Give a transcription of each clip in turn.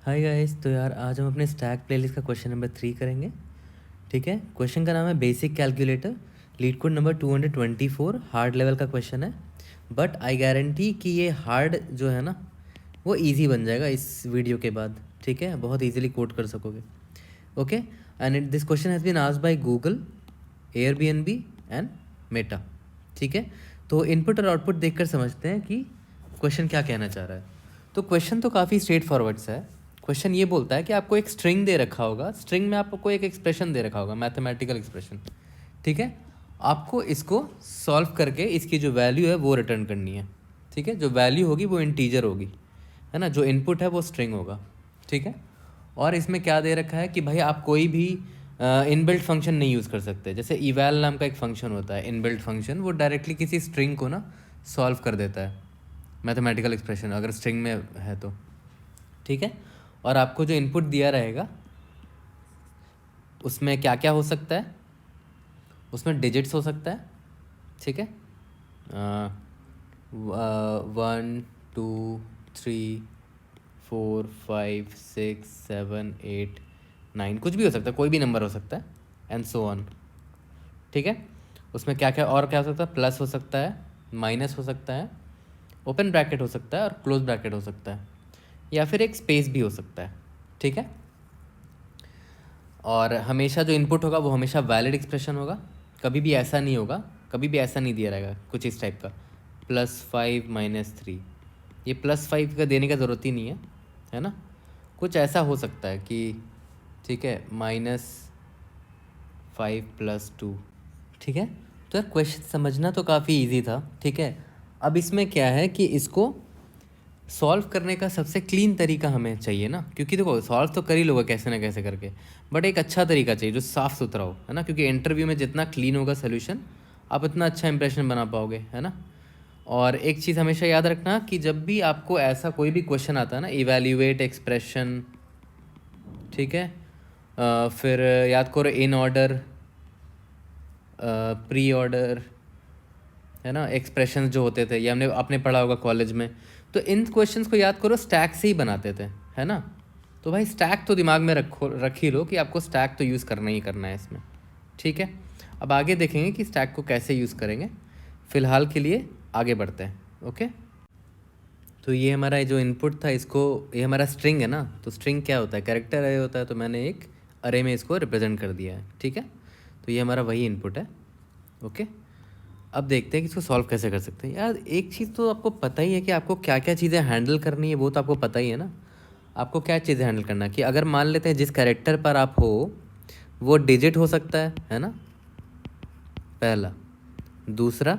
Hi guys. तो यार आज हम अपने स्टैक प्लेलिस्ट का क्वेश्चन नंबर 3 करेंगे। ठीक है, क्वेश्चन का नाम है basic calculator, leet code number 224, hard level का क्वेश्चन है। बट आई गारंटी कि ये हार्ड जो है ना वो इजी बन जाएगा इस वीडियो के बाद। ठीक है, बहुत इजीली कोड कर सकोगे। Okay, and this question has been asked by Google, Airbnb and Meta. ठीक है, तो इनपुट और आउटपुट देखकर समझते हैं कि क्वेश्चन क्या कहना चाह रहा है। तो क्वेश्चन तो काफ़ी स्ट्रेट फॉरवर्ड सा है। क्वेश्चन ये बोलता है कि आपको एक स्ट्रिंग दे रखा होगा, स्ट्रिंग में आपको एक एक्सप्रेशन दे रखा होगा, मैथमेटिकल एक्सप्रेशन। ठीक है, आपको इसको सॉल्व करके इसकी जो वैल्यू है वो रिटर्न करनी है। ठीक है, जो वैल्यू होगी वो इंटीजर होगी, है ना। जो इनपुट है वो स्ट्रिंग होगा। ठीक है, और इसमें क्या दे रखा है कि भाई आप कोई भी इनबिल्ट फंक्शन नहीं यूज़ कर सकते। जैसे इवैल नाम का एक फंक्शन होता है, इनबिल्ट फंक्शन, वो डायरेक्टली किसी स्ट्रिंग को ना सॉल्व कर देता है, मैथमेटिकल एक्सप्रेशन अगर स्ट्रिंग में है तो। ठीक है, और आपको जो इनपुट दिया रहेगा उसमें क्या क्या हो सकता है, उसमें डिजिट्स हो सकता है। ठीक है, 1 2 3 4 5 6 7 8 9, कुछ भी हो सकता है, कोई भी नंबर हो सकता है, एंड सो ऑन। ठीक है, उसमें क्या क्या और क्या हो सकता है, प्लस हो सकता है, माइनस हो सकता है, ओपन ब्रैकेट हो सकता है और क्लोज ब्रैकेट हो सकता है, या फिर एक स्पेस भी हो सकता है। ठीक है, और हमेशा जो इनपुट होगा वो हमेशा वैलिड एक्सप्रेशन होगा। कभी भी ऐसा नहीं होगा, कभी भी ऐसा नहीं दिया रहेगा कुछ इस टाइप का, +5 -3। ये +5 का देने का ज़रूरत ही नहीं है ना। कुछ ऐसा हो सकता है कि ठीक है, -5 + 2। ठीक है, तो यार क्वेश्चन समझना तो काफ़ी इजी था। ठीक है, अब इसमें क्या है कि इसको सॉल्व करने का सबसे क्लीन तरीका हमें चाहिए ना, क्योंकि देखो सॉल्व तो कर ही लोगे कैसे ना कैसे करके, बट एक अच्छा तरीका चाहिए जो साफ़ सुथरा हो, है ना। क्योंकि इंटरव्यू में जितना क्लीन होगा सोल्यूशन, आप उतना अच्छा इंप्रेशन बना पाओगे, है ना। और एक चीज़ हमेशा याद रखना कि जब भी आपको ऐसा कोई भी क्वेश्चन आता है ना, इवैल्यूएट एक्सप्रेशन, ठीक है, फिर याद करो इन ऑर्डर, प्री ऑर्डर, है ना, एक्सप्रेशंस जो होते थे, ये हमने आपने पढ़ा होगा कॉलेज में। तो इन क्वेश्चंस को याद करो स्टैक से ही बनाते थे, है ना। तो भाई स्टैक तो दिमाग में रख ही लो कि आपको स्टैक तो यूज़ करना ही करना है इसमें। ठीक है, अब आगे देखेंगे कि स्टैक को कैसे यूज़ करेंगे। फ़िलहाल के लिए आगे बढ़ते हैं। ओके, तो ये हमारा जो इनपुट था, इसको, ये हमारा स्ट्रिंग है ना, तो स्ट्रिंग क्या होता है, कैरेक्टर अरे होता है, तो मैंने एक अरे में इसको रिप्रेजेंट कर दिया है। ठीक है, तो ये हमारा वही इनपुट है। ओके, अब देखते हैं कि इसको सॉल्व कैसे कर सकते हैं। यार एक चीज़ तो आपको पता ही है कि आपको क्या क्या चीज़ें हैंडल करनी है, वो तो आपको पता ही है ना। आपको क्या चीज़ें हैंडल करना है कि अगर मान लेते हैं जिस कैरेक्टर पर आप हो वो डिजिट हो सकता है ना, पहला। दूसरा,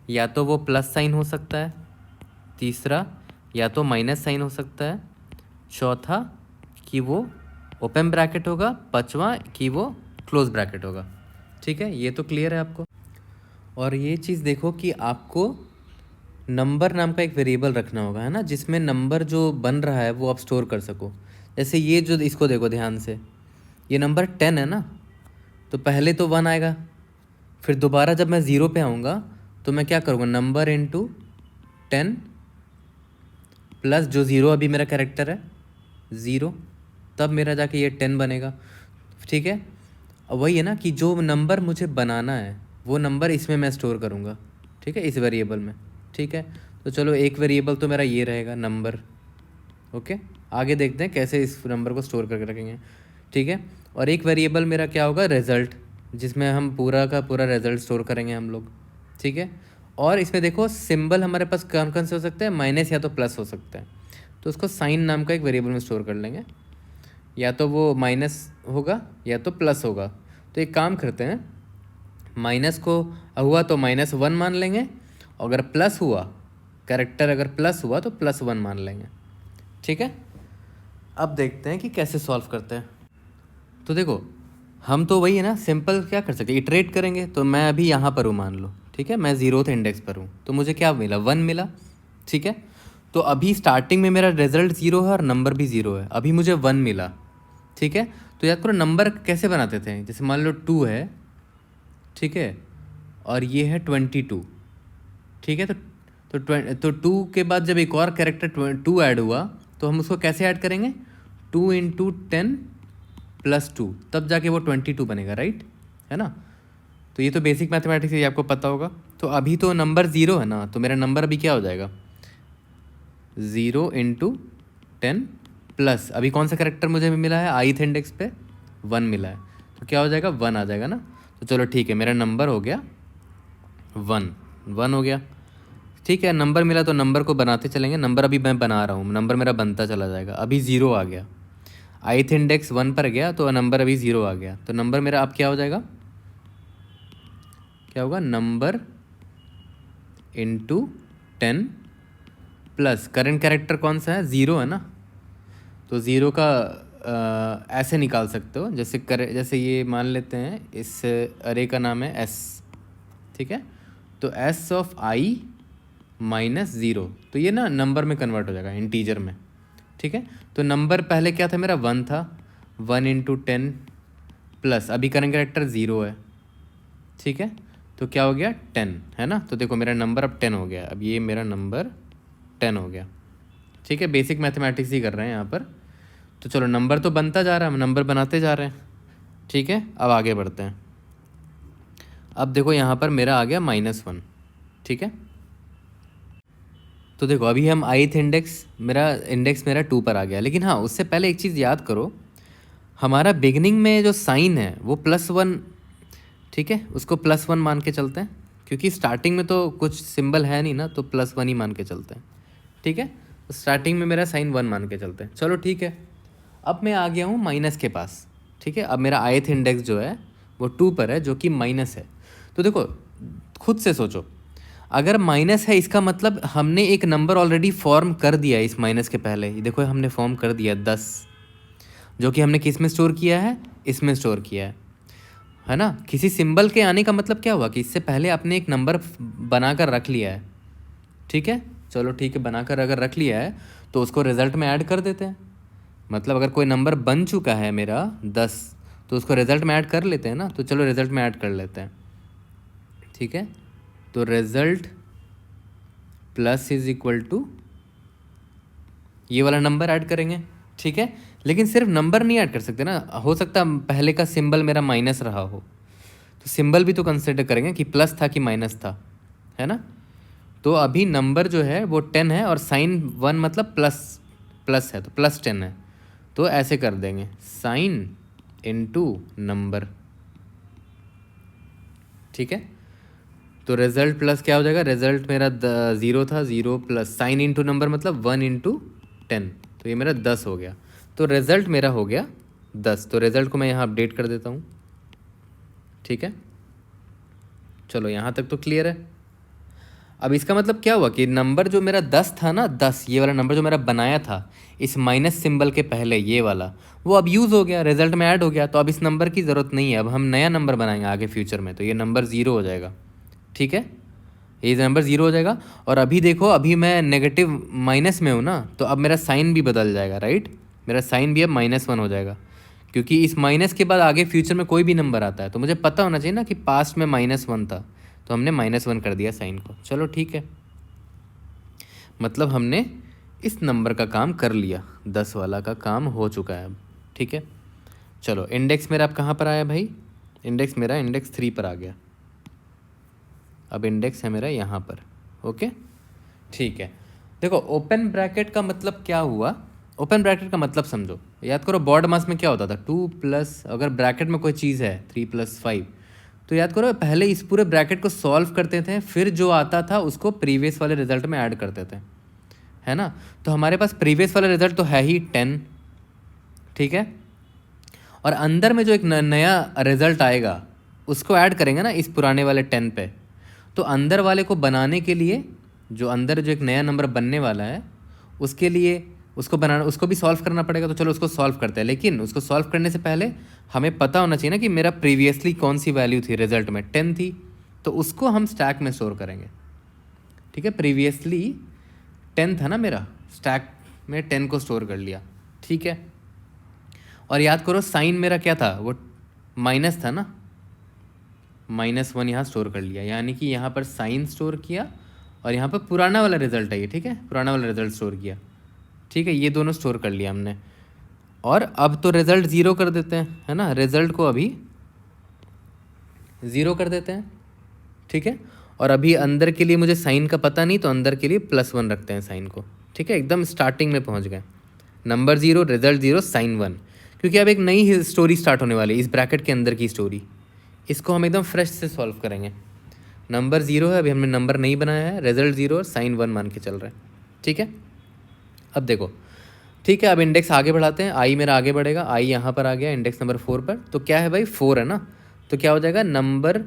या तो वो प्लस साइन हो सकता है। तीसरा, या तो माइनस साइन हो सकता है। चौथा, कि वो ओपन ब्रैकेट होगा। पांचवा, कि वो क्लोज ब्रैकेट होगा। ठीक है, ये तो क्लियर है आपको। और ये चीज़ देखो कि आपको नंबर नाम का एक वेरिएबल रखना होगा, है ना, जिसमें नंबर जो बन रहा है वो आप स्टोर कर सको। जैसे ये जो, इसको देखो ध्यान से, ये नंबर 10 है ना, तो पहले तो 1 आएगा, फिर दोबारा जब मैं ज़ीरो पे आऊँगा तो मैं क्या करूँगा, नंबर इंटू 10 प्लस जो ज़ीरो अभी मेरा कैरेक्टर है 0, तब मेरा जाके ये 10 बनेगा। ठीक है, अब वही है ना कि जो नंबर मुझे बनाना है वो नंबर इसमें मैं स्टोर करूँगा। ठीक है, इस वेरिएबल में। ठीक है, तो चलो एक वेरिएबल तो मेरा ये रहेगा नंबर। ओके, आगे देखते हैं कैसे इस नंबर को स्टोर करके रखेंगे। ठीक है, और एक वेरिएबल मेरा क्या होगा, रिज़ल्ट, जिसमें हम पूरा का पूरा रिज़ल्ट स्टोर करेंगे हम लोग। ठीक है, और इसमें देखो सिंबल हमारे पास कौन कौन से हो सकते हैं, माइनस या तो प्लस हो सकते हैं, तो उसको साइन नाम का एक वेरिएबल में स्टोर कर लेंगे। या तो वो माइनस होगा या तो प्लस होगा। तो एक काम करते हैं, माइनस को हुआ तो -1 मान लेंगे, और अगर प्लस हुआ, कैरेक्टर अगर प्लस हुआ तो +1 मान लेंगे। ठीक है, अब देखते हैं कि कैसे सॉल्व करते हैं। तो देखो हम तो वही है ना, सिंपल क्या कर सकते हैं, इटरेट करेंगे। तो मैं अभी यहाँ पर हूँ मान लो, ठीक है, मैं 0th इंडेक्स पर हूँ, तो मुझे क्या मिला, 1 मिला। ठीक है, तो अभी स्टार्टिंग में मेरा रिजल्ट 0 है और नंबर भी 0 है, अभी मुझे 1 मिला। ठीक है, तो याद करो नंबर कैसे बनाते थे, जैसे मान लो 2 है, ठीक है, और ये है 22। ठीक है, तो 2 के बाद जब एक और कैरेक्टर 2 ऐड हुआ तो हम उसको कैसे ऐड करेंगे, 2 इंटू 10 प्लस 2, तब जाके वो 22 बनेगा, राइट, है ना। तो ये तो बेसिक मैथमेटिक्स है, आपको पता होगा। तो अभी तो नंबर 0 है ना, तो मेरा नंबर अभी क्या हो जाएगा, 0 इंटू 10 प्लस अभी कौन सा करेक्टर मुझे मिला है, ith इंडेक्स पे 1 मिला है, तो क्या हो जाएगा, 1 आ जाएगा ना। तो चलो ठीक है, मेरा नंबर हो गया 1 हो गया। ठीक है, नंबर मिला तो नंबर को बनाते चलेंगे। नंबर अभी मैं बना रहा हूँ, नंबर मेरा बनता चला जाएगा। अभी 0 आ गया, ith इंडेक्स 1 पर गया तो नंबर अभी 0 आ गया। तो नंबर मेरा अब क्या हो जाएगा, क्या होगा, number into 10 plus current character कौन सा है, 0 है ना। तो 0 का ऐसे निकाल सकते हो, जैसे ये मान लेते हैं, इस अरे का नाम है s, ठीक है। तो s ऑफ i माइनस 0, तो ये ना नंबर में कन्वर्ट हो जाएगा, इंटीजर में, ठीक है। तो नंबर पहले क्या था मेरा, 1 था, 1 इंटू 10 प्लस अभी करेंट कैरेक्टर 0 है, ठीक है। तो क्या हो गया, 10, है ना। तो देखो मेरा नंबर अब 10 हो गया, अब ये मेरा नंबर 10 हो गया, ठीक है। बेसिक मैथमेटिक्स ही कर रहे हैं यहाँ पर। तो चलो नंबर तो बनता जा रहा है, हम नंबर बनाते जा रहे हैं, ठीक है। अब आगे बढ़ते हैं। अब देखो यहाँ पर मेरा आ गया -1, ठीक है। तो देखो अभी हम ith इंडेक्स मेरा 2 पर आ गया, लेकिन हाँ उससे पहले एक चीज़ याद करो, हमारा बिगनिंग में जो साइन है वो +1, ठीक है, उसको +1 मान के चलते हैं, क्योंकि स्टार्टिंग में तो कुछ सिंबल है नहीं ना, तो +1 ही मान के चलते हैं, ठीक है। तो स्टार्टिंग में मेरा साइन 1 मान के चलते हैं, चलो ठीक है। अब मैं आ गया हूँ माइनस के पास, ठीक है। अब मेरा ith इंडेक्स जो है वो 2 पर है, जो कि माइनस है। तो देखो खुद से सोचो, अगर माइनस है इसका मतलब हमने एक नंबर ऑलरेडी फॉर्म कर दिया है इस माइनस के पहले ही। देखो हमने फॉर्म कर दिया 10, जो कि हमने किस में स्टोर किया है, इसमें स्टोर किया है ना। किसी सिंबल के आने का मतलब क्या हुआ कि इससे पहले आपने एक नंबर बनाकर रख लिया है, ठीक है। चलो ठीक है, बनाकर अगर रख लिया है तो उसको रिजल्ट में ऐड कर देते हैं। मतलब अगर कोई नंबर बन चुका है मेरा 10, तो उसको रिजल्ट में ऐड कर लेते हैं ना। तो चलो रिजल्ट में ऐड कर लेते हैं, ठीक है। तो result plus is equal to ये वाला नंबर ऐड करेंगे, ठीक है। लेकिन सिर्फ नंबर नहीं ऐड कर सकते ना, हो सकता है पहले का सिंबल मेरा माइनस रहा हो, तो सिंबल भी तो कंसिडर करेंगे कि प्लस था कि माइनस था, है ना। तो अभी नंबर जो है वो 10 है और साइन 1 मतलब प्लस है, तो +10 है। तो ऐसे कर देंगे, साइन इनटू नंबर, ठीक है। तो रिजल्ट प्लस क्या हो जाएगा, रिजल्ट मेरा 0 था, 0 प्लस साइन इंटू नंबर मतलब 1 इंटू 10, तो ये मेरा 10 हो गया। तो रिजल्ट मेरा हो गया 10। तो रिजल्ट को मैं यहाँ अपडेट कर देता हूँ, ठीक है। चलो यहाँ तक तो क्लियर है। अब इसका मतलब क्या हुआ कि नंबर जो मेरा 10 था ना, 10 ये वाला नंबर जो मेरा बनाया था इस माइनस सिंबल के पहले, ये वाला वो अब यूज़ हो गया, रिजल्ट में ऐड हो गया। तो अब इस नंबर की ज़रूरत नहीं है, अब हम नया नंबर बनाएंगे आगे फ्यूचर में, तो ये नंबर 0 हो जाएगा, ठीक है। ये नंबर 0 हो जाएगा। और अभी देखो अभी मैं नेगेटिव माइनस में हूँ ना, तो अब मेरा साइन भी बदल जाएगा, राइट। मेरा साइन भी अब -1 हो जाएगा, क्योंकि इस माइनस के बाद आगे फ्यूचर में कोई भी नंबर आता है तो मुझे पता होना चाहिए ना कि पास्ट में -1 था, तो हमने -1 कर दिया साइन को। चलो ठीक है, मतलब हमने इस नंबर का काम कर लिया, 10 वाला का काम हो चुका है अब, ठीक है। चलो इंडेक्स मेरा अब कहाँ पर आया भाई, इंडेक्स मेरा इंडेक्स 3 पर आ गया। अब इंडेक्स है मेरा यहाँ पर, ओके ठीक है। देखो ओपन ब्रैकेट का मतलब क्या हुआ, ओपन ब्रैकेट का मतलब समझो, याद करो बोर्ड मास में क्या होता था, 2 प्लस अगर ब्रैकेट में कोई चीज़ है 3 + 5, तो याद करो पहले इस पूरे ब्रैकेट को सॉल्व करते थे, फिर जो आता था उसको प्रीवियस वाले रिजल्ट में ऐड करते थे, है ना। तो हमारे पास प्रीवियस वाला रिजल्ट तो है ही 10, ठीक है। और अंदर में जो एक नया रिजल्ट आएगा उसको ऐड करेंगे ना इस पुराने वाले 10 पे। तो अंदर वाले को बनाने के लिए, जो अंदर जो एक नया नंबर बनने वाला है उसके लिए उसको भी सॉल्व करना पड़ेगा। तो चलो उसको सॉल्व करते हैं, लेकिन उसको सॉल्व करने से पहले हमें पता होना चाहिए ना कि मेरा प्रीवियसली कौन सी वैल्यू थी रिजल्ट में, 10 थी, तो उसको हम स्टैक में स्टोर करेंगे, ठीक है। प्रीवियसली 10 था ना मेरा, स्टैक में 10 को स्टोर कर लिया, ठीक है। और याद करो साइन मेरा क्या था, वो माइनस था ना, -1 यहाँ स्टोर कर लिया, यानी कि यहाँ पर साइन स्टोर किया और यहाँ पर पुराना वाला रिजल्ट है ये, ठीक है, पुराना वाला रिजल्ट स्टोर किया, ठीक है। ये दोनों स्टोर कर लिया हमने। और अब तो रिज़ल्ट ज़ीरो कर देते हैं, है ना, रिज़ल्ट को अभी ज़ीरो कर देते हैं, ठीक है। और अभी अंदर के लिए मुझे साइन का पता नहीं, तो अंदर के लिए +1 रखते हैं साइन को, ठीक है। एकदम स्टार्टिंग में पहुंच गए, number zero, result zero, sign 1, क्योंकि अब एक नई स्टोरी स्टार्ट होने वाली है, इस ब्रैकेट के अंदर की स्टोरी। इसको हम एकदम फ्रेश से सॉल्व करेंगे। नंबर ज़ीरो है, अभी हमने नंबर नहीं बनाया है, रिजल्ट ज़ीरो और साइन 1 मान के चल रहा है, ठीक है। अब देखो, ठीक है, अब इंडेक्स आगे बढ़ाते हैं, आई मेरा आगे बढ़ेगा, आई यहाँ पर आ गया इंडेक्स नंबर 4 पर, तो क्या है भाई 4 है ना, तो क्या हो जाएगा नंबर,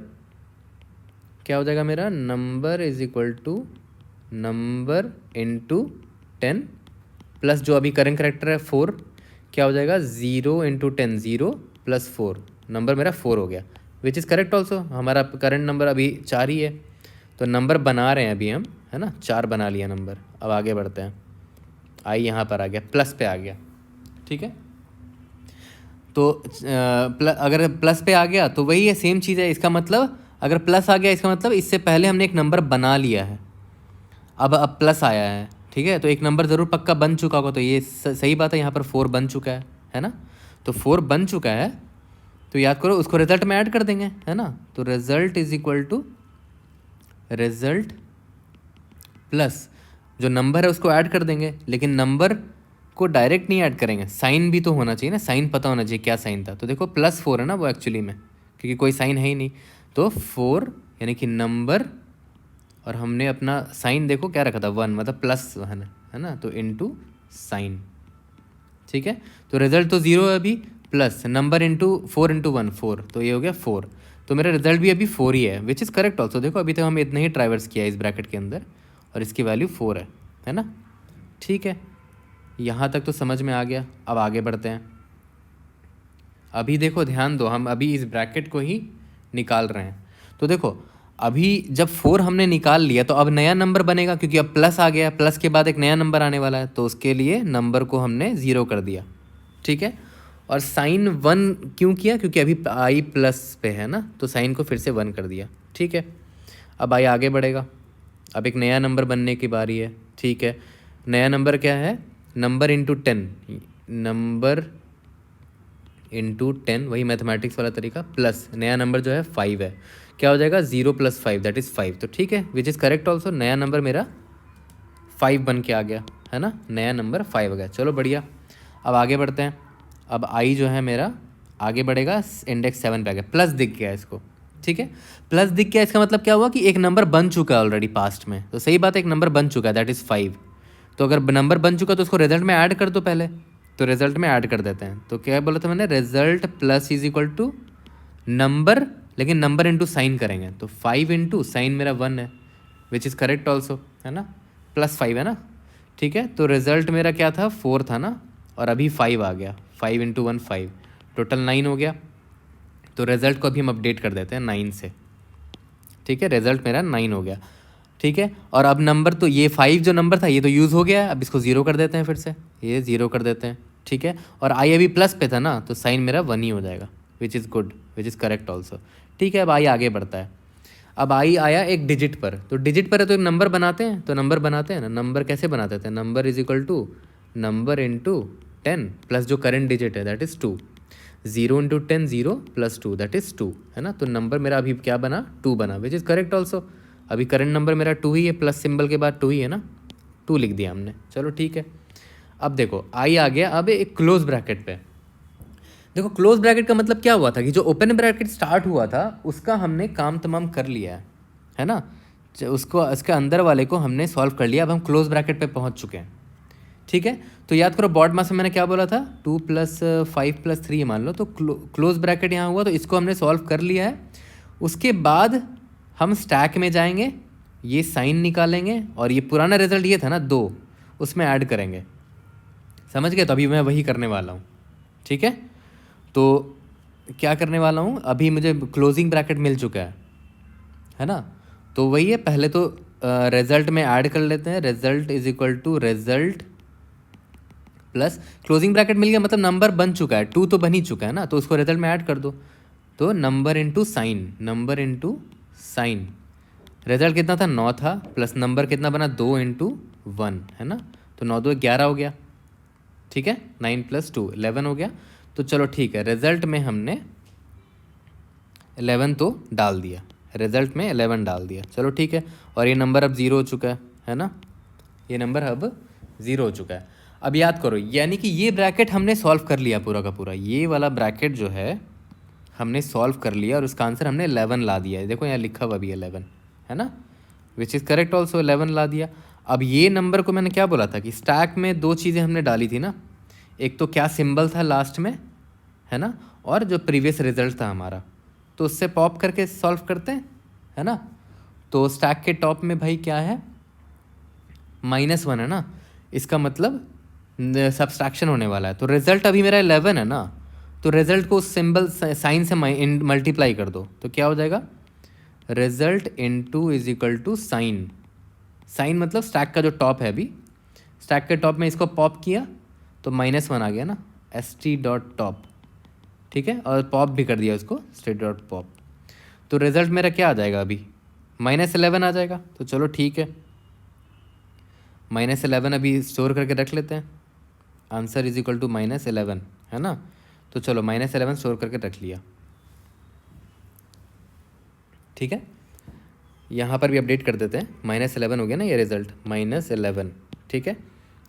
क्या हो जाएगा मेरा number is equal to number into 10 plus जो अभी करंट करेक्टर है 4, क्या हो जाएगा 0 इंटू 10, 0 प्लस 4, नंबर मेरा 4 हो गया, विच इज़ करेक्ट ऑल्सो। हमारा करंट नंबर अभी 4 ही है, तो नंबर बना रहे हैं अभी हम, है ना, 4 बना लिया नंबर। अब आगे बढ़ते हैं, आई यहाँ पर आ गया, प्लस पे आ गया, ठीक है। तो अगर प्लस पे आ गया तो वही है, सेम चीज़ है, इसका मतलब अगर प्लस आ गया इसका मतलब इससे पहले हमने एक नंबर बना लिया है, अब प्लस आया है, ठीक है। तो एक नंबर ज़रूर पक्का बन चुका होगा, तो ये सही बात है, यहाँ पर 4 बन चुका है ना, तो 4 बन चुका है, तो याद करो उसको रिजल्ट में ऐड कर देंगे, है ना। तो result is equal to result plus जो नंबर है उसको ऐड कर देंगे, लेकिन नंबर को डायरेक्ट नहीं ऐड करेंगे, साइन भी तो होना चाहिए ना, साइन पता होना चाहिए क्या साइन था। तो देखो +4 है ना वो एक्चुअली में, क्योंकि कोई साइन है ही नहीं, तो 4 यानी कि नंबर, और हमने अपना साइन देखो क्या रखा था 1, मतलब +1 है ना, तो इंटू साइन, ठीक है। तो रिजल्ट तो 0 है अभी, प्लस नंबर इंटू 4 इंटू 1 4, तो ये हो गया 4, तो मेरा रिजल्ट भी अभी 4 ही है, विच इज़ करेक्ट ऑल्सो। देखो अभी तक हम इतना ही ट्राइवर्स किया है इस ब्रैकेट के अंदर, और इसकी वैल्यू 4 है ना, ठीक है। यहाँ तक तो समझ में आ गया। अब आगे बढ़ते हैं, अभी देखो ध्यान दो, हम अभी इस ब्रैकेट को ही निकाल रहे हैं। तो देखो अभी जब 4 हमने निकाल लिया तो अब नया नंबर बनेगा, क्योंकि अब प्लस आ गया, प्लस के बाद एक नया नंबर आने वाला है, तो उसके लिए नंबर को हमने 0 कर दिया, ठीक है। और साइन 1 क्यों किया, क्योंकि अभी आई प्लस पे है ना, तो साइन को फिर से 1 कर दिया, ठीक है। अब आई आगे बढ़ेगा, अब एक नया नंबर बनने की बारी है, ठीक है। नया नंबर क्या है, नंबर इंटू 10, नंबर इंटू 10, वही मैथमेटिक्स वाला तरीका, प्लस नया नंबर जो है 5 है, क्या हो जाएगा 0 + 5 दैट इज़ 5, तो ठीक है, विच इज़ करेक्ट ऑल्सो। नया नंबर मेरा 5 बन के आ गया, है ना, नया नंबर 5 आ गया, चलो बढ़िया। अब आगे बढ़ते हैं, अब आई जो है मेरा आगे बढ़ेगा, इंडेक्स 7 पे आ गया, प्लस दिख गया इसको, ठीक है। प्लस दिख गया, इसका मतलब क्या हुआ कि एक नंबर बन चुका है ऑलरेडी पास्ट में, तो सही बात है, एक नंबर बन चुका है दैट इज़ 5, तो अगर नंबर बन चुका तो उसको रिजल्ट में ऐड कर दो पहले, तो रिजल्ट में ऐड कर देते हैं। तो क्या बोला था मैंने, result plus is equal to number, लेकिन नंबर इंटू साइन करेंगे, तो 5 इंटू साइन मेरा 1 है, विच इज़ करेक्ट ऑल्सो, है ना, +5 है ना, ठीक है। तो रिजल्ट मेरा क्या था 4 था ना, और अभी 5 आ गया, 5 इंटू 1 5, टोटल 9 हो गया। तो रिजल्ट को अभी हम अपडेट कर देते हैं 9 से, ठीक है, रिजल्ट मेरा 9 हो गया, ठीक है। और अब नंबर तो ये 5 जो नंबर था ये तो यूज़ हो गया है, अब इसको 0 कर देते हैं, फिर से ये 0 कर देते हैं, ठीक है। और आई अभी प्लस पे था ना, तो साइन मेरा 1 ही हो जाएगा, which is good, which is correct also, ठीक है। अब आई आगे बढ़ता है, अब आई आया एक डिजिट पर, तो डिजिट पर है तो एक नंबर बनाते हैं, तो नंबर बनाते हैं ना, नंबर कैसे बनाते थे, number is equal to number into 10 plus जो करंट डिजिट है that is 2, 0 into 10 0 plus 2 that is 2, है ना। तो नंबर मेरा अभी क्या बना 2 बना, विच इज़ करेक्ट ऑल्सो। अभी करंट नंबर मेरा 2 ही है, प्लस सिंबल के बाद 2 ही है ना, 2 लिख दिया हमने, चलो ठीक है। अब देखो आई आ गया, अब एक क्लोज ब्रैकेट पे, देखो क्लोज ब्रैकेट का मतलब क्या हुआ था कि जो ओपन ब्रैकेट स्टार्ट हुआ था उसका हमने काम तमाम कर लिया है ना, उसको इसके अंदर वाले को हमने सॉल्व कर लिया, अब हम क्लोज ब्रैकेट पे पहुंच चुके हैं, ठीक है। तो याद करो बॉड मास में मैंने क्या बोला था, 2 + 5 + 3 मान लो, तो क्लोज ब्रैकेट यहाँ हुआ, तो इसको हमने सॉल्व कर लिया है। उसके बाद हम स्टैक में जाएंगे, ये साइन निकालेंगे, और ये पुराना रिजल्ट ये था ना 2, उसमें ऐड करेंगे, समझ गए। तो अभी मैं वही करने वाला हूँ, ठीक है। तो क्या करने वाला हूँ, अभी मुझे क्लोजिंग ब्रैकेट मिल चुका है ना, तो वही है, पहले तो रिजल्ट में ऐड कर लेते हैं, result is equal to result plus closing bracket मिल गया, मतलब नंबर बन चुका है, 2 तो बन ही चुका है ना, तो उसको रिजल्ट में ऐड कर दो, तो number into sign, number into sign, result कितना था 9 था, प्लस नंबर कितना बना 2 इंटू 1, है ना, तो 9 2 11 हो गया, ठीक है, 9 + 2 11 हो गया। तो चलो ठीक है, रिजल्ट में हमने 11 तो डाल दिया, रिजल्ट में 11 डाल दिया, चलो ठीक है। और ये नंबर अब 0 हो चुका है ना, ये नंबर अब 0 हो चुका है। अब याद करो, यानी कि ये ब्रैकेट हमने सॉल्व कर लिया पूरा का पूरा, ये वाला ब्रैकेट जो है हमने सॉल्व कर लिया और उसका आंसर हमने 11 ला दिया है। देखो यहाँ लिखा हुआ भी 11 है ना, विच इज़ करेक्ट ऑल्सो, 11 ला दिया। अब ये नंबर को मैंने क्या बोला था कि स्टैक में दो चीज़ें हमने डाली थी ना, एक तो क्या सिंबल था लास्ट में, है ना, और जो प्रीवियस रिजल्ट था हमारा, तो उससे पॉप करके सॉल्व करते हैं, है ना। तो स्टैक के टॉप में भाई क्या है, -1 है ना, इसका मतलब सब्सट्रैक्शन होने वाला है। तो रिजल्ट अभी मेरा 11 है ना, तो रिजल्ट को सिंबल साइन से मल्टीप्लाई कर दो, तो क्या हो जाएगा, result into is equal to sign. Sign मतलब स्टैक का जो टॉप है, अभी स्टैक के टॉप में इसको पॉप किया तो -1 आ गया ना, st.top, ठीक है, और पॉप भी कर दिया उसको st.pop। तो रिजल्ट मेरा क्या आ जाएगा अभी, -11 आ जाएगा। तो चलो ठीक है, -11 अभी स्टोर करके रख लेते हैं, आंसर इज इक्वल टू -11 है ना। तो चलो -11 स्टोर करके रख लिया, ठीक है। यहाँ पर भी अपडेट कर देते हैं, -11 हो गया ना ये रिजल्ट, -11, ठीक है।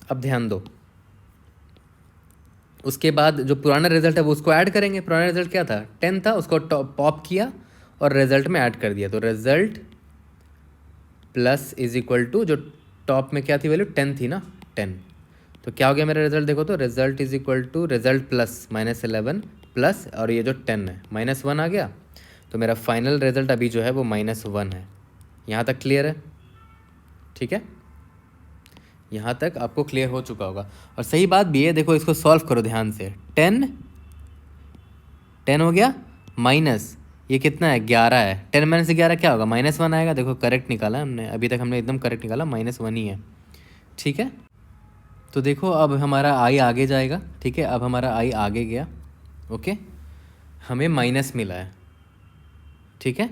अब ध्यान दो, उसके बाद जो पुराना रिजल्ट है वो उसको ऐड करेंगे। पुराना रिजल्ट क्या था, 10 था, उसको पॉप किया और रिजल्ट में ऐड कर दिया। तो result plus is equal to, जो टॉप में क्या थी वैल्यू, 10 थी ना, 10। तो क्या हो गया मेरा रिजल्ट, देखो तो result is equal to result plus -11 plus, और ये जो 10 है -1 आ गया। तो मेरा फाइनल रिजल्ट अभी जो है वो -1 है। यहाँ तक क्लियर है, ठीक है, यहाँ तक आपको क्लियर हो चुका होगा। और सही बात भी है, देखो इसको सॉल्व करो ध्यान से, 10 हो गया, माइनस ये कितना है, 11 है, 10 - 11 क्या होगा, -1 आएगा। देखो करेक्ट निकाला हमने, अभी तक हमने एकदम करेक्ट निकाला, -1 ही है, ठीक है। तो देखो अब हमारा आई आगे जाएगा, ठीक है, अब हमारा आई आगे गया, ओके, हमें माइनस मिला है, ठीक है।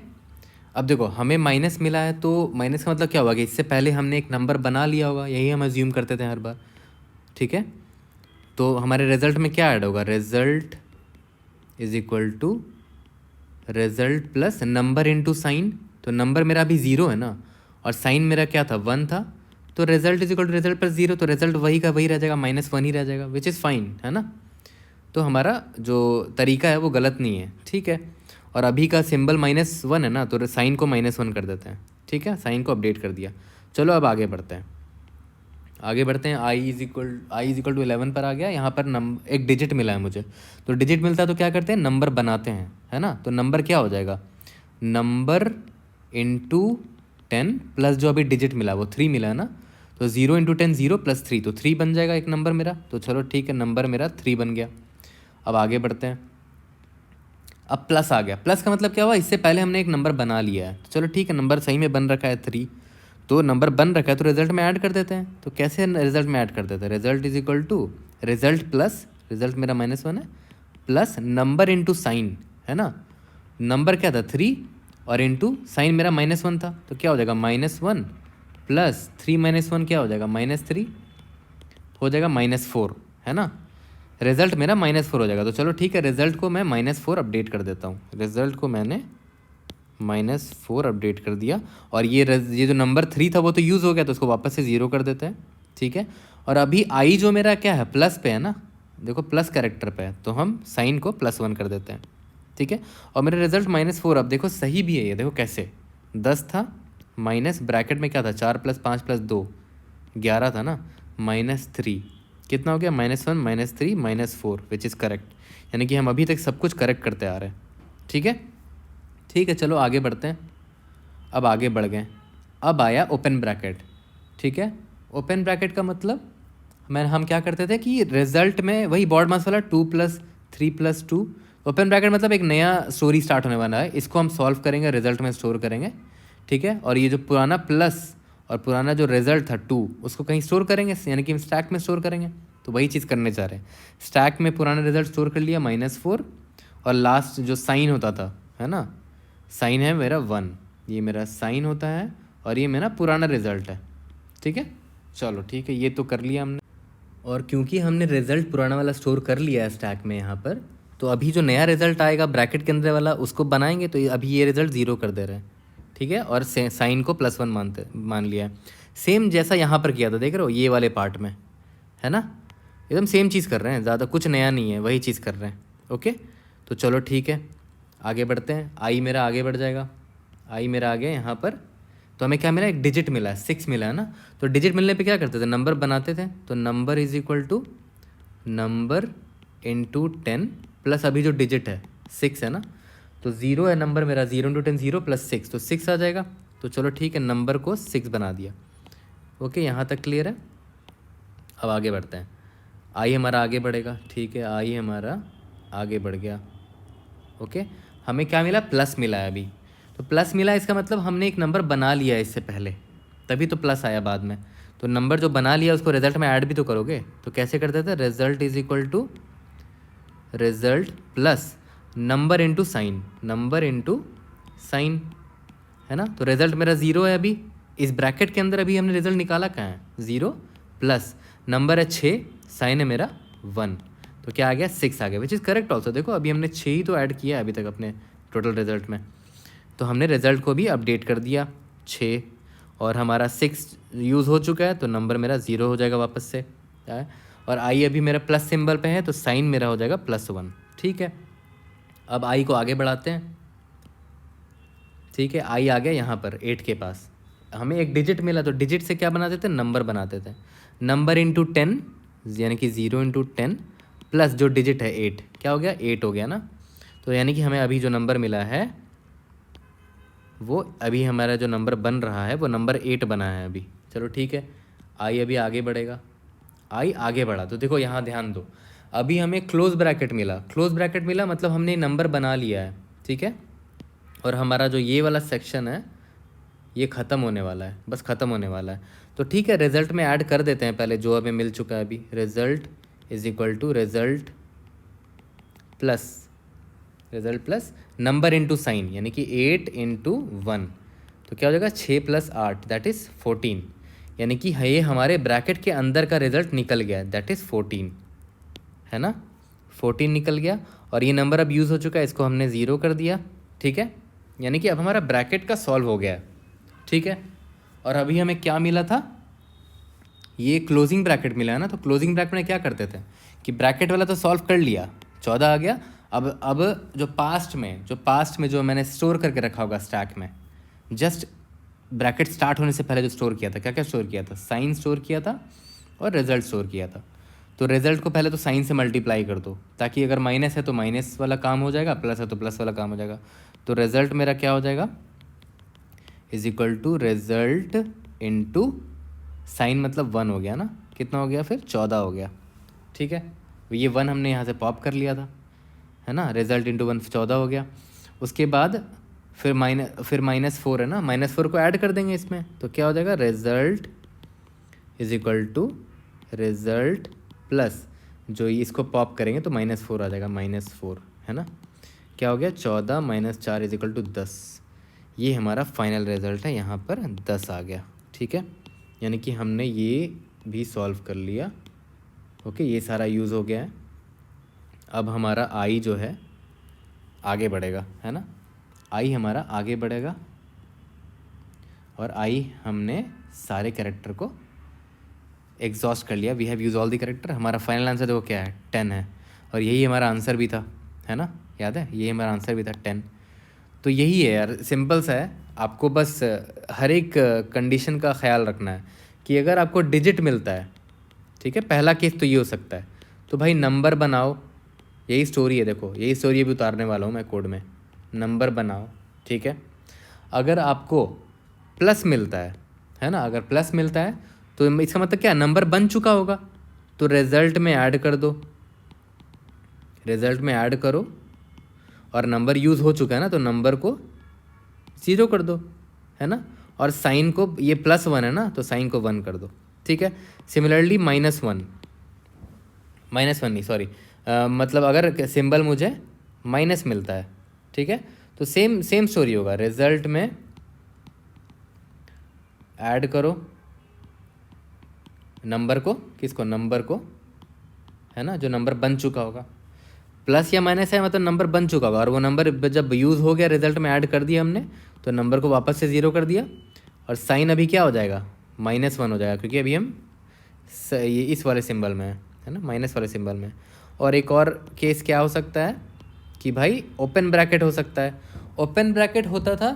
अब देखो हमें माइनस मिला है, तो माइनस का मतलब क्या होगा कि इससे पहले हमने एक नंबर बना लिया होगा, यही हम अज्यूम करते थे हर बार, ठीक है। तो हमारे रिजल्ट में क्या ऐड होगा, result is equal to result plus number into sign. तो नंबर मेरा अभी 0 है ना, और साइन मेरा क्या था, 1 था। तो result is equal to result plus 0, तो रिजल्ट वही का वही रह जाएगा, -1 ही रह जाएगा, विच इज़ फाइन, है ना। तो हमारा जो तरीका है वो गलत नहीं है, ठीक है। और अभी का सिंबल -1 है ना, तो साइन को -1 कर देते हैं, ठीक है, साइन को अपडेट कर दिया। चलो अब आगे बढ़ते हैं, आगे बढ़ते हैं। आई इज इक्वल टू 11 पर आ गया। यहाँ पर एक डिजिट मिला है मुझे, तो डिजिट मिलता है तो क्या करते हैं, नंबर बनाते हैं, है ना। तो नंबर क्या हो जाएगा, नंबर इंटू 10 प्लस जो अभी डिजिट मिला वो 3 मिला है ना, तो 0 × 10 0 + 3, तो 3 बन जाएगा एक नंबर मेरा। तो चलो ठीक है, नंबर मेरा 3 बन गया। अब आगे बढ़ते हैं, अब प्लस आ गया। प्लस का मतलब क्या हुआ, इससे पहले हमने एक नंबर बना लिया है, तो चलो ठीक है, नंबर सही में बन रखा है 3, तो नंबर बन रखा है तो रिजल्ट में ऐड कर देते हैं। तो कैसे रिजल्ट में ऐड कर देते हैं, result is equal to result plus, result मेरा -1 है, प्लस नंबर इंटू साइन, है ना। नंबर क्या था 3 और इंटू साइन मेरा -1 था, तो क्या हो जाएगा, -1 प्लस 3 - 1 क्या हो जाएगा, -3 हो जाएगा, -4, है ना। रिजल्ट मेरा -4 हो जाएगा। तो चलो ठीक है, रिजल्ट को मैं -4 अपडेट कर देता हूँ, रिजल्ट को मैंने -4 अपडेट कर दिया। और ये जो नंबर 3 था वो तो यूज़ हो गया, तो उसको वापस से 0 कर देते हैं, ठीक है। और अभी आई जो मेरा क्या है, प्लस पे है ना, देखो प्लस कैरेक्टर पे है, तो हम साइन को +1 कर देते हैं, ठीक है। और मेरा रिजल्ट -4, अब देखो सही भी है ये, देखो कैसे, 10 था, माइनस ब्रैकेट में क्या था, 4 + 5 + 2 11 था ना, -3 कितना हो गया, -1 -3 -4, विच इज़ करेक्ट। यानी कि हम अभी तक सब कुछ करेक्ट करते आ रहे हैं, ठीक है। ठीक है, चलो आगे बढ़ते हैं। अब आगे बढ़ गए, अब आया ओपन ब्रैकेट, ठीक है। ओपन ब्रैकेट का मतलब हम क्या करते थे कि रिजल्ट में वही बॉड मास वाला 2 + 3 + 2, ओपन ब्रैकेट मतलब एक नया स्टोरी स्टार्ट होने वाला है, इसको हम सॉल्व करेंगे, रिजल्ट में स्टोर करेंगे, ठीक है। और ये जो पुराना प्लस और पुराना जो रिजल्ट था 2, उसको कहीं स्टोर करेंगे, यानी कि हम स्टैक में स्टोर करेंगे। तो वही चीज़ करने जा रहे हैं, स्टैक में पुराना रिजल्ट स्टोर कर लिया -4, और लास्ट जो साइन होता था, है ना, साइन है मेरा 1, ये मेरा साइन होता है, और ये मेरा पुराना रिजल्ट है, ठीक है। चलो ठीक है, ये तो कर लिया हमने। और क्योंकि हमने रिजल्ट पुराना वाला स्टोर कर लिया है स्टैक में यहाँ पर, तो अभी जो नया रिजल्ट आएगा ब्रैकेट के अंदर वाला उसको बनाएंगे, तो अभी ये रिजल्ट ज़ीरो कर दे रहे हैं, ठीक है। और साइन को +1 मान लिया है। सेम जैसा यहाँ पर किया था, देख रहे हो ये वाले पार्ट में, है ना, एकदम सेम चीज़ कर रहे हैं, ज़्यादा कुछ नया नहीं है, वही चीज़ कर रहे हैं। ओके, तो चलो ठीक है, आगे बढ़ते हैं। आई मेरा आगे बढ़ जाएगा, आई मेरा आ गया यहाँ पर। तो हमें क्या मिला, एक डिजिट मिला है, 6 मिला है ना। तो डिजिट मिलने पे क्या करते थे, नंबर बनाते थे। तो number is equal to number into 10 plus अभी जो डिजिट है 6 है ना, तो 0 है नंबर मेरा, 0 इंटू 10 0 प्लस 6, तो 6 आ जाएगा। तो चलो ठीक है, नंबर को 6 बना दिया। ओके, यहाँ तक क्लियर है। अब आगे बढ़ते हैं। आई हमारा आगे बढ़ेगा, ठीक है, आई हमारा आगे बढ़ गया। ओके, हमें क्या मिला, प्लस मिला है अभी। तो प्लस मिला, इसका मतलब हमने एक नंबर बना लिया है इससे पहले, तभी तो प्लस आया बाद में। तो नंबर जो बना लिया उसको रिजल्ट में ऐड भी तो करोगे। तो कैसे करते थे, result is equal to result plus number into sign, number into sign, है ना। तो रिजल्ट मेरा 0 है अभी, इस ब्रैकेट के अंदर अभी हमने रिजल्ट निकाला कहाँ है, 0 प्लस नंबर है 6, साइन है मेरा 1, तो क्या आ गया, 6 आ गया, विच इज़ करेक्ट ऑल्सो। देखो अभी हमने 6 ही तो ऐड किया है अभी तक अपने टोटल रिजल्ट में। तो हमने रिजल्ट को भी अपडेट कर दिया 6, और हमारा 6 यूज़ हो चुका है, तो नंबर मेरा 0 हो जाएगा वापस से, है। और आई अभी मेरा प्लस सिंबल पे है, तो साइन मेरा हो जाएगा +1, ठीक है। अब आई को आगे बढ़ाते हैं, ठीक है। आई आ गया यहाँ पर 8 के पास, हमें एक डिजिट मिला, तो डिजिट से क्या बनाते थे, नंबर बनाते थे। नंबर इंटू 10 यानी कि 0 इंटू 10 प्लस जो डिजिट है 8, क्या हो गया, 8 हो गया ना। तो यानी कि हमें अभी जो नंबर मिला है वो, अभी हमारा जो नंबर बन रहा है वो नंबर 8 बना है अभी। चलो ठीक है, आई अभी आगे बढ़ेगा, आई आगे बढ़ा। तो देखो यहाँ ध्यान दो, अभी हमें क्लोज ब्रैकेट मिला, क्लोज ब्रैकेट मिला मतलब हमने नंबर बना लिया है, ठीक है। और हमारा जो ये वाला सेक्शन है ये ख़त्म होने वाला है, बस ख़त्म होने वाला है। तो ठीक है, रिज़ल्ट में ऐड कर देते हैं पहले जो हमें मिल चुका है अभी। Result is equal to result plus number into sign, यानी कि 8 इंटू 1, तो क्या हो जाएगा, 6 + 8 दैट इज़ 14, यानी कि ये हमारे ब्रैकेट के अंदर का रिज़ल्ट निकल गया, दैट इज़ 14, है ना, 14 निकल गया। और ये नंबर अब यूज़ हो चुका है, इसको हमने 0 कर दिया, ठीक है। यानी कि अब हमारा ब्रैकेट का सॉल्व हो गया है, ठीक है। और अभी हमें क्या मिला था, ये क्लोजिंग ब्रैकेट मिला है ना। तो क्लोजिंग ब्रैकेट में क्या करते थे कि ब्रैकेट वाला तो सॉल्व कर लिया, 14 आ गया। अब जो पास्ट में जो मैंने स्टोर करके रखा होगा स्टैक में, जस्ट ब्रैकेट स्टार्ट होने से पहले जो स्टोर किया था, क्या क्या स्टोर किया था, साइन स्टोर किया था और रिजल्ट स्टोर किया था। तो रिजल्ट को पहले तो साइन से मल्टीप्लाई कर दो, ताकि अगर माइनस है तो माइनस वाला काम हो जाएगा, प्लस है तो प्लस वाला काम हो जाएगा। तो रिजल्ट मेरा क्या हो जाएगा, is equal to result into sign, मतलब 1 हो गया ना, कितना हो गया फिर, 14 हो गया, ठीक है। ये 1 हमने यहाँ से पॉप कर लिया था, है ना, रिजल्ट इंटू 1 14 हो गया। उसके बाद फिर -4 है ना, -4 को ऐड कर देंगे इसमें, तो क्या हो जाएगा, result is equal to result plus, जो इसको पॉप करेंगे तो -4 आ जाएगा, -4, है ना। क्या हो गया, 14 - 4 इज इक्वल टू 10। ये हमारा फाइनल रिजल्ट है, यहाँ पर 10 आ गया, ठीक है। यानी कि हमने ये भी सॉल्व कर लिया। ओके, ये सारा यूज़ हो गया है। अब हमारा आई जो है आगे बढ़ेगा, है ना, आई हमारा आगे बढ़ेगा। और आई हमने सारे कैरेक्टर को एग्जॉस्ट कर लिया, we have use all the character. हमारा फाइनल आंसर देखो क्या है, 10 है, और यही हमारा आंसर भी था, है ना, याद है, यही हमारा आंसर भी था 10। तो यही है यार, सिंपल सा है। आपको बस हर एक कंडीशन का ख्याल रखना है कि अगर आपको डिजिट मिलता है, ठीक है, पहला केस तो ये हो सकता है, तो भाई नंबर बनाओ, यही स्टोरी है, देखो यही स्टोरी अभी उतारने वाला हूँ मैं कोड में, नंबर बनाओ, ठीक है। अगर आपको प्लस मिलता है ना, अगर प्लस मिलता है तो इसका मतलब क्या, नंबर बन चुका होगा, तो रिज़ल्ट में ऐड कर दो, रिज़ल्ट में ऐड करो, और नंबर यूज़ हो चुका है ना, तो नंबर को 0 कर दो, है ना। और साइन को, ये +1 है ना, तो साइन को 1 कर दो, ठीक है। सिमिलरली -1 नहीं, सॉरी, मतलब अगर सिंबल मुझे माइनस मिलता है, ठीक है, तो सेम स्टोरी होगा, रिजल्ट में ऐड करो नंबर को, किसको, नंबर को, है ना, जो नंबर बन चुका होगा। प्लस या माइनस है मतलब नंबर बन चुका होगा, और वो नंबर जब यूज़ हो गया रिजल्ट में ऐड कर दिया हमने, तो नंबर को वापस से 0 कर दिया, और साइन अभी क्या हो जाएगा, -1 हो जाएगा, क्योंकि अभी हम ये इस वाले सिंबल में है ना, माइनस वाले सिंबल में। और एक और केस क्या हो सकता है कि भाई ओपन ब्रैकेट हो सकता है। ओपन ब्रैकेट होता था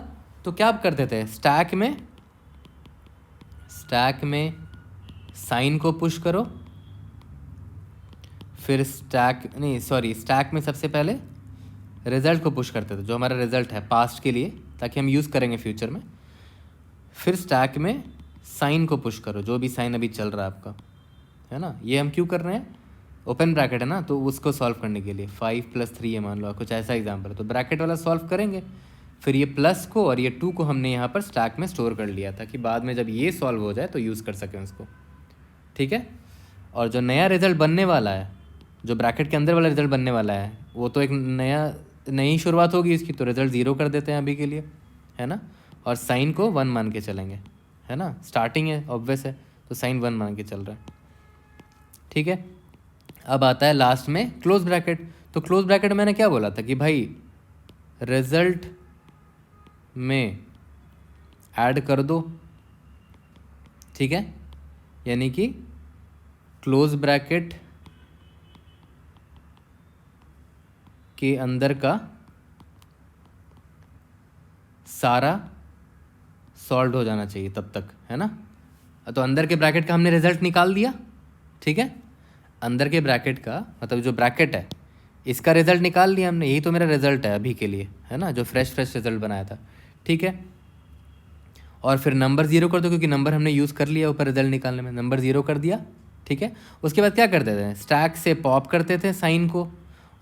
तो क्या आप करते थे, स्टैक में साइन को पुश करो, फिर स्टैक में सबसे पहले रिज़ल्ट को पुश करते थे, जो हमारा रिज़ल्ट है पास्ट के लिए, ताकि हम यूज़ करेंगे फ्यूचर में। फिर स्टैक में साइन को पुश करो, जो भी साइन अभी चल रहा है आपका, है ना। ये हम क्यों कर रहे हैं, ओपन ब्रैकेट है ना, तो उसको सॉल्व करने के लिए 5 + 3 है, मान लो कुछ ऐसा एग्जाम्पल है, तो ब्रैकेट वाला सॉल्व करेंगे। फिर ये प्लस को और ये 2 को हमने यहाँ पर स्टैक में स्टोर कर लिया था, कि बाद में जब ये सॉल्व हो जाए तो यूज़ कर सकें उसको, ठीक है। और जो नया रिज़ल्ट बनने वाला है, जो ब्रैकेट के अंदर वाला रिज़ल्ट बनने वाला है, वो तो एक नई शुरुआत होगी इसकी, तो रिज़ल्ट 0 कर देते हैं अभी के लिए, है ना। और साइन को 1 मान के चलेंगे, है ना, स्टार्टिंग है ऑब्वियस है, तो साइन 1 मान के चल रहा है, ठीक है। अब आता है लास्ट में क्लोज ब्रैकेट। तो क्लोज ब्रैकेट मैंने क्या बोला था कि भाई रिजल्ट में ऐड कर दो, ठीक है, यानी कि क्लोज ब्रैकेट के अंदर का सारा सॉल्व हो जाना चाहिए तब तक, है ना। तो अंदर के ब्रैकेट का हमने रिजल्ट निकाल दिया, ठीक है, अंदर के ब्रैकेट का मतलब जो ब्रैकेट है इसका रिजल्ट निकाल लिया हमने, यही तो मेरा रिजल्ट है अभी के लिए, है ना, जो फ्रेश रिजल्ट बनाया था, ठीक है। और फिर नंबर 0 कर दो, क्योंकि नंबर हमने यूज़ कर लिया ऊपर रिजल्ट निकालने में, नंबर 0 कर दिया, ठीक है। उसके बाद क्या करते थे, स्टैक से पॉप करते थे साइन को,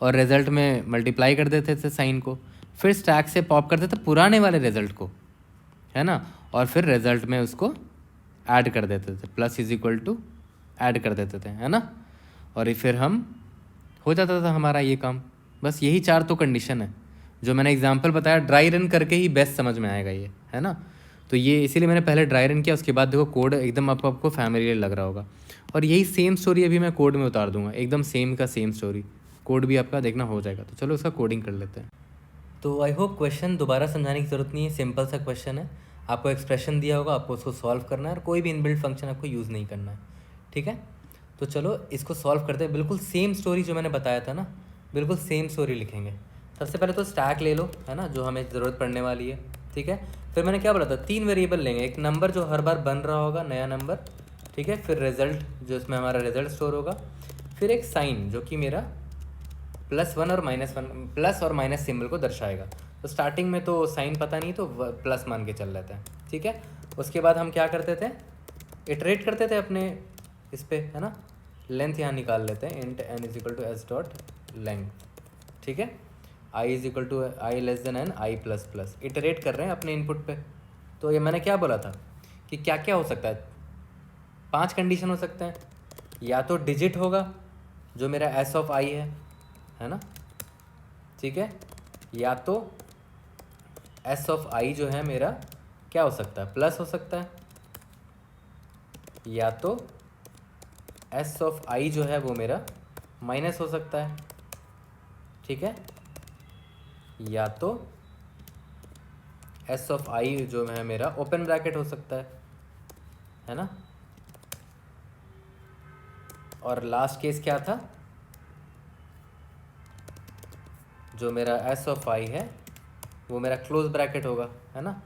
और रिजल्ट में मल्टीप्लाई कर देते थे साइन को, फिर स्टैक से पॉप करते थे पुराने वाले रिजल्ट को, है ना, और फिर रिजल्ट में उसको ऐड कर देते थे, += ऐड कर देते थे, है ना। और फिर हम हो जाता था हमारा ये काम। बस यही 4 तो कंडीशन है जो मैंने एग्जांपल बताया, ड्राई रन करके ही बेस्ट समझ में आएगा ये, है ना। तो ये इसीलिए मैंने पहले ड्राई रन किया, उसके बाद देखो कोड एकदम आपको फैमिलियर लग रहा होगा। और यही सेम स्टोरी अभी मैं कोड में उतार दूंगा, एकदम सेम का सेम स्टोरी, कोड भी आपका देखना हो जाएगा। तो चलो उसका कोडिंग कर लेते हैं। तो आई होप क्वेश्चन दोबारा समझाने की ज़रूरत नहीं है, सिंपल सा क्वेश्चन है, आपको एक्सप्रेशन दिया होगा, आपको उसको सॉल्व करना है, और कोई भी इनबिल्ट फंक्शन आपको यूज़ नहीं करना है, ठीक है। तो चलो इसको सॉल्व करते हैं, बिल्कुल सेम स्टोरी जो मैंने बताया था ना, बिल्कुल सेम स्टोरी लिखेंगे। सबसे पहले तो स्टैक ले लो, है ना, जो हमें ज़रूरत पड़ने वाली है, ठीक है। फिर मैंने क्या बोला था, 3 वेरिएबल लेंगे, एक नंबर जो हर बार बन रहा होगा, नया नंबर, ठीक है, फिर रिजल्ट जो इसमें हमारा रिजल्ट स्टोर होगा, फिर एक साइन जो कि मेरा +1 और -1, प्लस और माइनस सिंबल को दर्शाएगा। तो स्टार्टिंग में तो साइन पता नहीं, तो प्लस मान के चल लेते हैं, ठीक है। उसके बाद हम क्या करते थे, इटरेट करते थे अपने इस पे, है ना, लेंथ यहाँ निकाल लेते हैं, int n = s.length, ठीक है, i n i++, इटरेट कर रहे हैं अपने इनपुट पे। तो ये मैंने क्या बोला था कि क्या क्या हो सकता है, 5 कंडीशन हो सकते हैं, या तो डिजिट होगा जो मेरा s(i) है ना, ठीक है, या तो s(i) जो है मेरा क्या हो सकता है, प्लस हो सकता है, या तो s(i) जो है वो मेरा माइनस हो सकता है, ठीक है, या तो s(i) जो है मेरा ओपन ब्रैकेट हो सकता है ना। और लास्ट केस क्या था, जो मेरा s(i) है वो मेरा क्लोज ब्रैकेट होगा, है ना।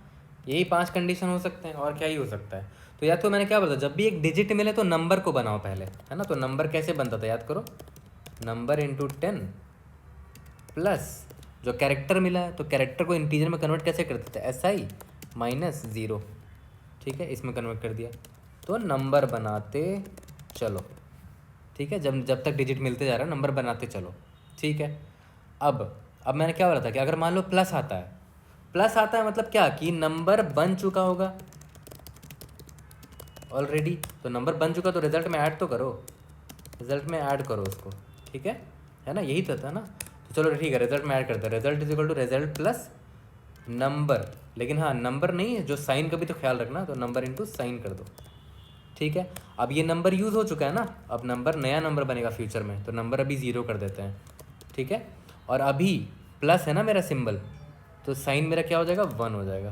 यही 5 कंडीशन हो सकते हैं, और क्या ही हो सकता है। तो या तो मैंने क्या बोला, जब भी एक डिजिट मिले तो नंबर को बनाओ पहले, है ना। तो नंबर कैसे बनता था, याद करो, नंबर × 10 प्लस जो कैरेक्टर मिला है, तो कैरेक्टर को इंटीजर में कन्वर्ट कैसे करते थे, SI -0, ठीक है, इसमें कन्वर्ट कर दिया, तो नंबर बनाते चलो, ठीक है, जब तक डिजिट मिलते जा रहा है नंबर बनाते चलो, ठीक है। अब मैंने क्या बोला था कि अगर मान लो प्लस आता है मतलब क्या कि नंबर बन चुका होगा ऑलरेडी, तो नंबर बन चुका तो रिजल्ट में ऐड तो करो, रिजल्ट में ऐड करो उसको, ठीक है ना, यही तो था ना। तो चलो ठीक है, रिजल्ट में ऐड करते हैं, रिजल्ट प्लस नंबर, लेकिन हाँ नंबर नहीं है, जो साइन का भी तो ख्याल रखना, तो नंबर × साइन कर दो, ठीक है। अब ये नंबर यूज़ हो चुका है ना, अब नंबर नया नंबर बनेगा फ्यूचर में, तो नंबर अभी 0 कर देते हैं, ठीक है। और अभी प्लस है ना मेरा सिंबल, तो साइन मेरा क्या हो जाएगा, 1 हो जाएगा,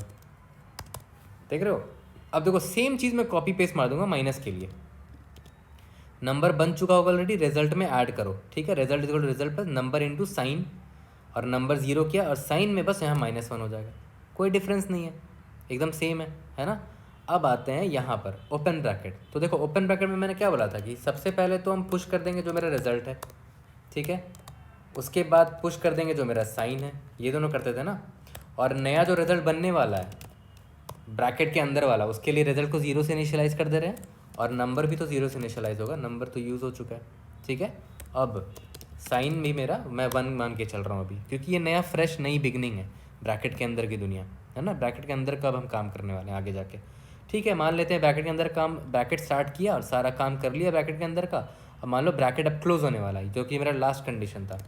देख रहे हो। अब देखो सेम चीज़ मैं कॉपी पेस्ट मार दूंगा माइनस के लिए, नंबर बन चुका होगा ऑलरेडी, रिजल्ट में ऐड करो, ठीक है। रिजल्ट इक्वल टू रिजल्ट पर नंबर इंटू साइन, और नंबर 0 किया और साइन में बस यहाँ -1 हो जाएगा, कोई डिफरेंस नहीं है, एकदम सेम है ना। अब आते हैं यहाँ पर ओपन ब्रैकेट। तो देखो ओपन ब्रैकेट में मैंने क्या बोला था कि सबसे पहले तो हम पुश कर देंगे जो मेरा रिजल्ट है, ठीक है। उसके बाद पुश कर देंगे जो मेरा साइन है, ये दोनों करते थे ना। और नया जो रिजल्ट बनने वाला है ब्रैकेट के अंदर वाला, उसके लिए रिजल्ट को 0 से इनिशियलाइज कर दे रहे हैं, और नंबर भी तो 0 से इनिशियलाइज होगा, नंबर तो यूज़ हो चुका है, ठीक है। अब साइन भी मेरा मैं 1 मान के चल रहा हूँ अभी, क्योंकि ये नया फ्रेश नई बिगनिंग है ब्रैकेट के अंदर की दुनिया, है ना। ब्रैकेट के अंदर कब हम काम करने वाले हैं आगे जाके, ठीक है। मान लेते हैं ब्रैकेट के अंदर काम, ब्रैकेट स्टार्ट किया और सारा काम कर लिया ब्रैकेट के अंदर का। अब मान लो ब्रैकेट अब क्लोज होने वाला है, जो कि मेरा लास्ट कंडीशन था।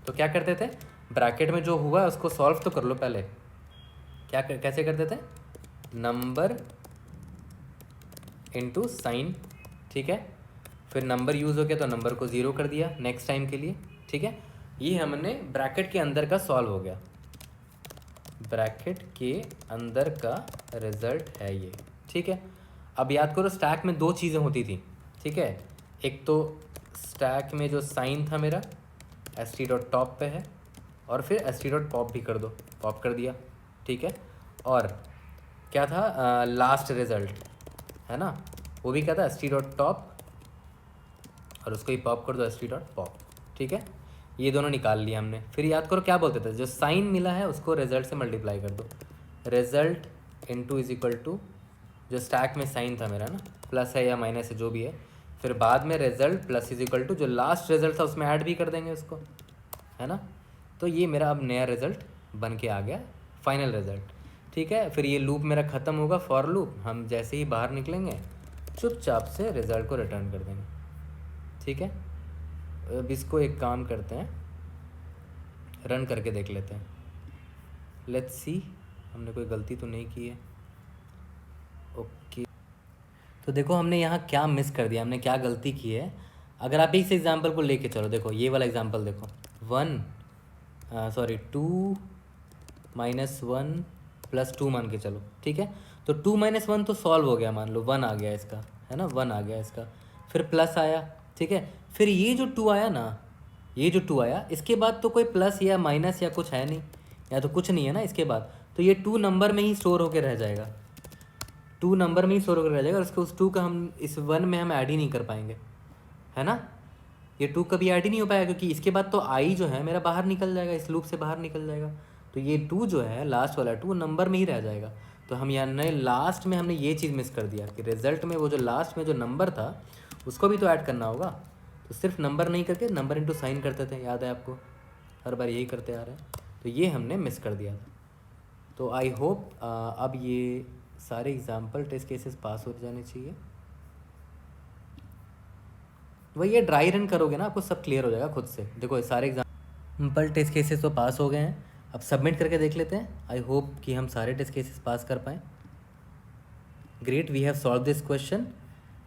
तो क्या करते थे, ब्रैकेट में जो हुआ है उसको सॉल्व तो कर लो पहले। कैसे करते थे, नंबर इंटू साइन, ठीक है। फिर नंबर यूज़ हो गया तो नंबर को 0 कर दिया नेक्स्ट टाइम के लिए, ठीक है। ये हमने ब्रैकेट के अंदर का सॉल्व हो गया, ब्रैकेट के अंदर का रिजल्ट है ये, ठीक है। अब याद करो स्टैक में 2 चीज़ें होती थी, ठीक है। एक तो स्टैक में जो साइन था मेरा st.top पे है, और फिर st.pop भी कर दो, पॉप कर दिया, ठीक है। और क्या था, लास्ट रिजल्ट है ना, वो भी क्या था, st.top, और उसको ही पॉप कर दो st.pop, ठीक है। ये दोनों निकाल लिया हमने। फिर याद करो क्या बोलते थे, जो साइन मिला है उसको रिजल्ट से मल्टीप्लाई कर दो, result into is equal to जो स्टैक में साइन था मेरा ना, प्लस है या माइनस है जो भी है, फिर बाद में result plus is equal to जो लास्ट रिजल्ट था उसमें ऐड भी कर देंगे उसको, है ना। तो ये मेरा अब नया रिजल्ट बन के आ गया, फाइनल रिजल्ट, ठीक है। फिर ये लूप मेरा ख़त्म होगा, फॉर लूप, हम जैसे ही बाहर निकलेंगे चुपचाप से रिजल्ट को रिटर्न कर देंगे, ठीक है। अब इसको एक काम करते हैं, रन करके देख लेते हैं, लेट्स सी हमने कोई गलती तो नहीं की है, ओके। तो देखो हमने यहाँ क्या मिस कर दिया, हमने क्या गलती की है। अगर आप इस एग्जांपल को लेके चलो, देखो ये वाला एग्जांपल देखो, 2 -1 + 2 मान के चलो, ठीक है। तो 2 - 1 तो सॉल्व हो गया, मान लो 1 आ गया इसका, है ना, 1 आ गया इसका। फिर प्लस आया, ठीक है। फिर ये जो 2 आया ना, ये जो 2 आया, इसके बाद तो कोई प्लस या माइनस या कुछ है नहीं, या तो कुछ नहीं है ना इसके बाद, तो ये 2 नंबर में ही स्टोर होकर रह जाएगा, 2 नंबर में ही स्टोर होकर रह जाएगा, और उसको उस 2 का हम इस 1 में हम ऐड ही नहीं कर पाएंगे, है ना। ये 2 कभी ऐड ही नहीं हो पाएगा, क्योंकि इसके बाद तो आई जो है मेरा बाहर निकल जाएगा, इस लूप से बाहर निकल जाएगा। तो ये 2 जो है लास्ट वाला 2 नंबर में ही रह जाएगा। तो हम यानी लास्ट में हमने ये चीज़ मिस कर दिया कि रिजल्ट में वो जो लास्ट में जो नंबर था उसको भी तो ऐड करना होगा। तो सिर्फ नंबर नहीं करके नंबर इंटू साइन करते थे, याद है आपको, हर बार यही करते आ रहे हैं, तो ये हमने मिस कर दिया था। तो आई होप अब ये सारे एग्जाम्पल टेस्ट केसेस पास हो जाने चाहिए। वही ये ड्राई रन करोगे ना आपको सब क्लियर हो जाएगा खुद से। देखो सारे एग्जाम्पल टेस्ट केसेस तो पास हो गए हैं, अब सबमिट करके देख लेते हैं। आई होप कि हम सारे टेस्ट केसेस पास कर पाएँ। Great, we have solve this question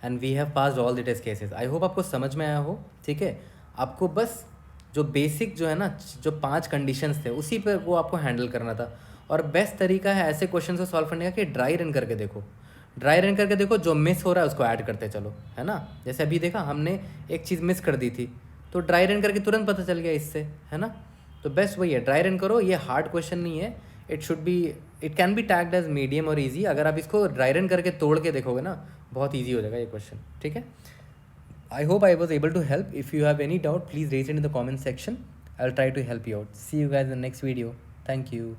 and we have passed all the test cases. I hope आपको समझ में आया हो, ठीक है। आपको बस जो बेसिक जो है ना, जो 5 कंडीशंस थे उसी पे वो आपको हैंडल करना था। और बेस्ट तरीका है ऐसे क्वेश्चन को सॉल्व करने का कि ड्राई रन करके देखो, ड्राई रन करके देखो, जो मिस हो रहा है उसको ऐड करते चलो, है ना। जैसे अभी देखा हमने एक चीज़ मिस कर दी थी, तो ड्राई रन करके तुरंत पता चल गया इससे, है ना। तो बेस्ट वही है, ड्राई रन करो। ये हार्ड क्वेश्चन नहीं है, it can be tagged as medium और ईजी। अगर आप इसको ड्राई रन करके तोड़ के देखोगे ना, बहुत ईजी हो जाएगा ये क्वेश्चन, ठीक है। I hope I was able to help. If you have any doubt, please raise it in the comment section. I'll try to help you out. See you guys in the next video. Thank you.